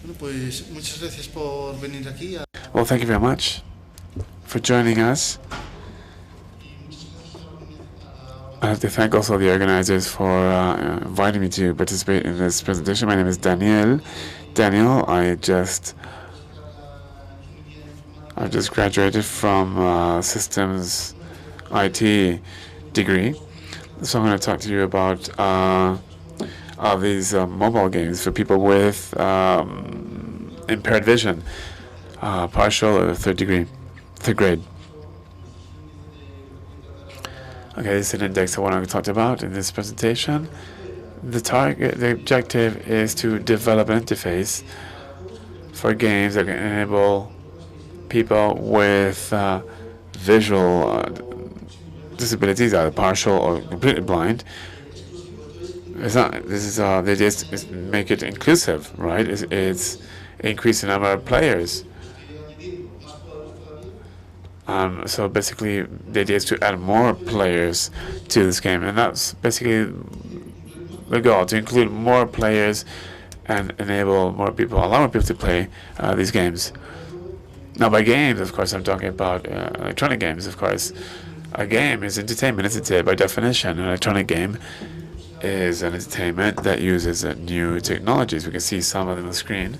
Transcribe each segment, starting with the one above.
Bueno, pues muchas gracias por venir aquí. Well, thank you very much for joining us. I have to thank also the organizers for inviting me to participate in this presentation. My name is Daniel. I've just graduated from systems IT degree. So I'm going to talk to you about these mobile games for people with impaired vision, partial or third grade. Okay, this is an index I want to talk about in this presentation. The objective is to develop an interface for games that can enable people with visual disabilities, either partial or completely blind. It's not. This is the idea is make it inclusive, right? It's increase the number of players. So basically, the idea is to add more players to this game, and that's basically the goal: to include more players and enable more people, allow more people to play these games. Now, by games, of course, I'm talking about electronic games. Of course, a game is entertainment, isn't it? By definition, an electronic game is an entertainment that uses new technologies. We can see some of them on the screen.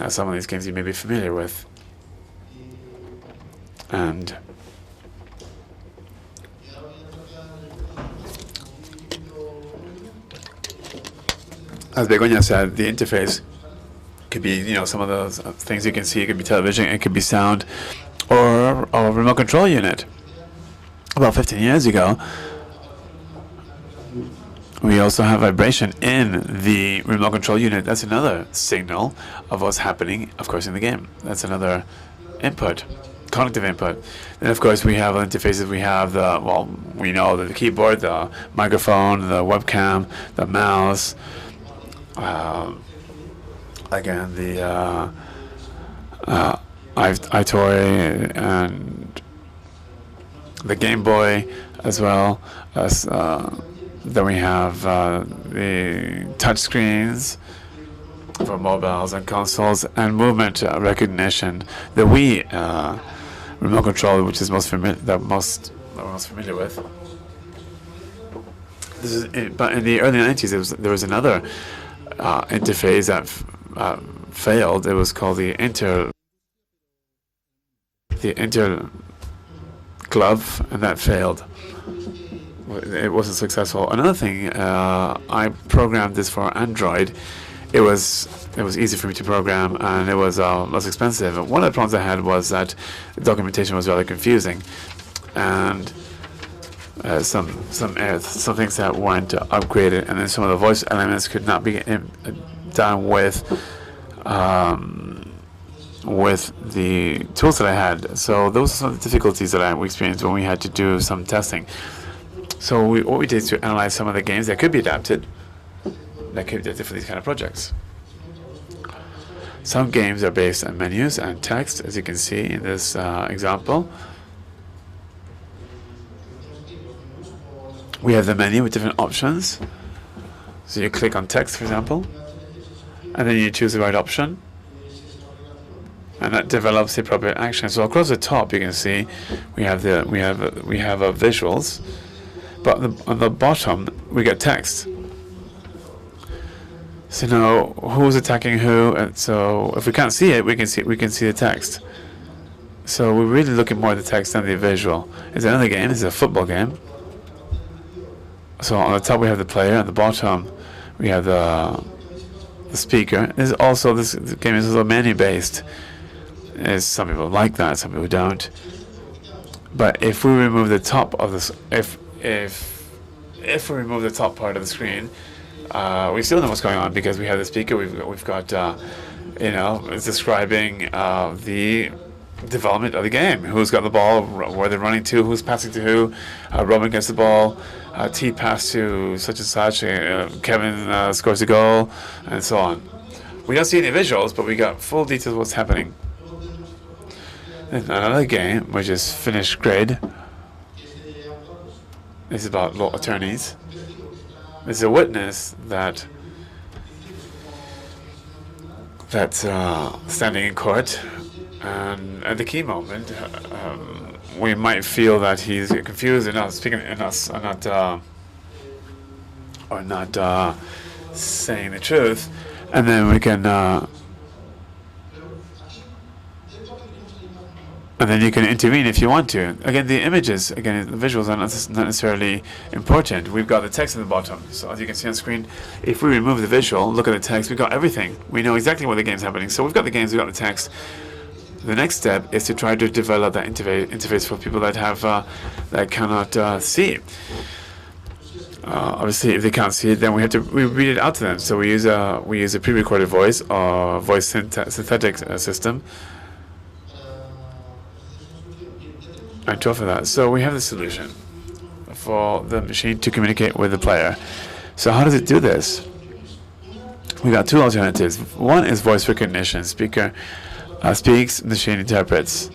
Some of these games you may be familiar with. And as Begoña said, the interface could be, some of those things you can see. It could be television, it could be sound, or a remote control unit. About 15 years ago, we also have vibration in the remote control unit. That's another signal of what's happening, of course, in the game. That's another input, cognitive input. Then, of course, we have interfaces. We have the keyboard, the microphone, the webcam, the mouse. Again, the iToy and the Game Boy as well as. Then we have the touch screens for mobiles and consoles, and movement recognition. The Wii remote control, which is we're most familiar with. But in the early 90s, there was another interface that failed. It was called the Inter Glove, and that failed. It wasn't successful. Another thing, I programmed this for Android. It was easy for me to program, and it was less expensive. One of the problems I had was that the documentation was rather confusing, and some things that weren't upgraded, and then some of the voice elements could not be done with the tools that I had. So those are some of the difficulties that we experienced when we had to do some testing. So what we did is to analyze some of the games that could be adapted, for these kind of projects. Some games are based on menus and text, as you can see in this example. We have the menu with different options. So you click on text, for example, and then you choose the right option, and that develops the appropriate action. So across the top, you can see we have visuals. But on the bottom, we get text. So now, who's attacking who? And so if we can't see it, we can see the text. So we're really looking more at the text than the visual. It's another game. It's a football game. So on the top we have the player. At the bottom, we have the speaker. This game is also menu-based. Some people like that. Some people don't. But if we remove the top of this, if we remove the top part of the screen, we still know what's going on because we have the speaker. We've got it's describing the development of the game. Who's got the ball? Where they're running to? Who's passing to who? Roman gets the ball. T pass to such and such. Kevin scores a goal, and so on. We don't see any visuals, but we got full details of what's happening. And another game, which is Finished Grade. This is about law attorneys. There's a witness that that's standing in court, and at the key moment, we might feel that he's confused and not speaking and not saying the truth, and then we can. And then you can intervene if you want to. Again, the images, the visuals are not necessarily important. We've got the text at the bottom. So as you can see on screen, if we remove the visual, look at the text, we've got everything. We know exactly what the game's happening. So we've got the games, we've got the text. The next step is to try to develop that interface for people that have that cannot see. Obviously, if they can't see it, then we read it out to them. So we use a pre-recorded voice or voice synthetic system. And to offer that. So we have the solution for the machine to communicate with the player. So how does it do this? We got two alternatives. One is voice recognition. Speaker speaks, machine interprets.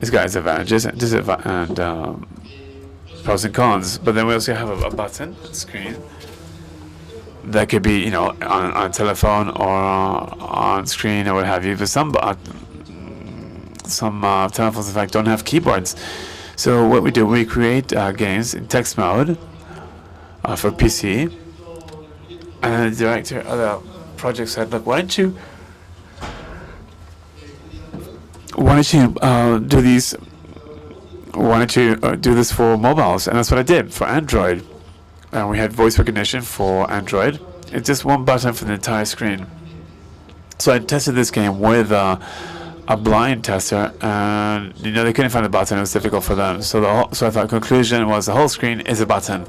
It's got its advantages and pros and cons. But then we also have a button screen that could be, on a telephone or on screen or what have you. But some telephones, in fact, don't have keyboards. So what we do, we create games in text mode for PC. And the director of the project said, look, why don't you do these? Why don't you do this for mobiles? And that's what I did for Android. And we had voice recognition for Android. It's just one button for the entire screen. So I tested this game with a blind tester, and they couldn't find the button. It was difficult for them. So I thought conclusion was the whole screen is a button.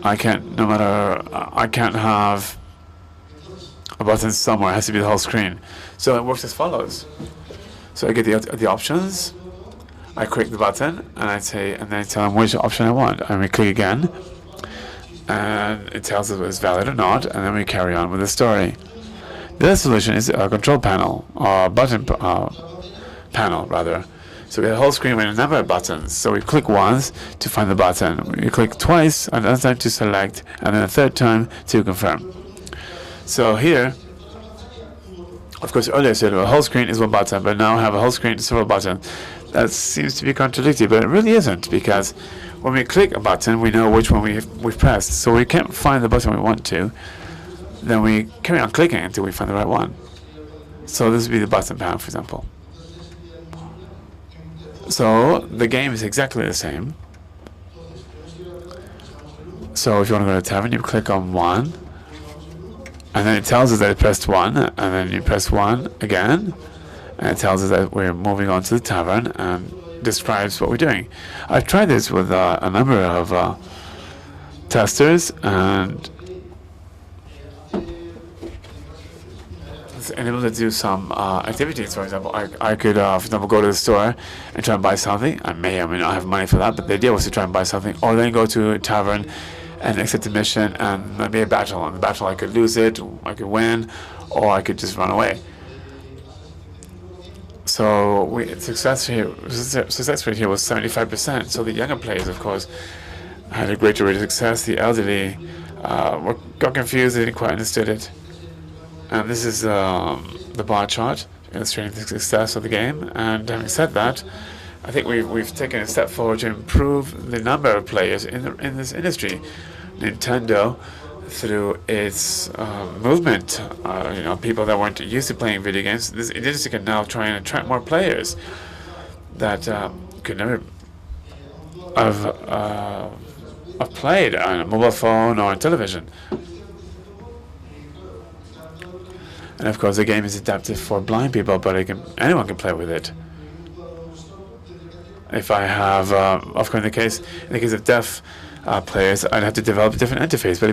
I can't have a button somewhere. It has to be the whole screen. So it works as follows. So I get the options. I click the button, and then I tell them which option I want, and we click again, and it tells us if it's valid or not, and then we carry on with the story. The other solution is a control panel, or button panel, rather. So we have a whole screen with a number of buttons. So we click once to find the button. We click twice, another time to select, and then a third time to confirm. So here, of course, earlier I said a whole screen is one button, but now I have a whole screen, several buttons. That seems to be contradictory, but it really isn't, because when we click a button, we know which one we've pressed. So we can't find the button we want to. Then we carry on clicking until we find the right one. So this would be the button panel, for example. So the game is exactly the same. So if you want to go to tavern, you click on 1, and then it tells us that it pressed 1, and then you press 1 again, and it tells us that we're moving on to the tavern and describes what we're doing. I've tried this with a number of testers, and and able to do some activities. For example, I could, for example, go to the store and try and buy something. I may or may not have money for that, but the idea was to try and buy something, or then go to a tavern and accept a mission, and maybe a battle. In the battle, I could lose it, I could win, or I could just run away. So success rate here was 75%. So the younger players, of course, had a greater rate of success. The elderly got confused; they didn't quite understood it. And this is the bar chart illustrating the success of the game. And having said that, I think we've taken a step forward to improve the number of players in this industry. Nintendo, through its movement, people that weren't used to playing video games, this industry can now try and attract more players that could never have played on a mobile phone or on television. And of course, the game is adapted for blind people, but anyone can play with it. If I have, of course, in the case of deaf players, I'd have to develop a different interface, but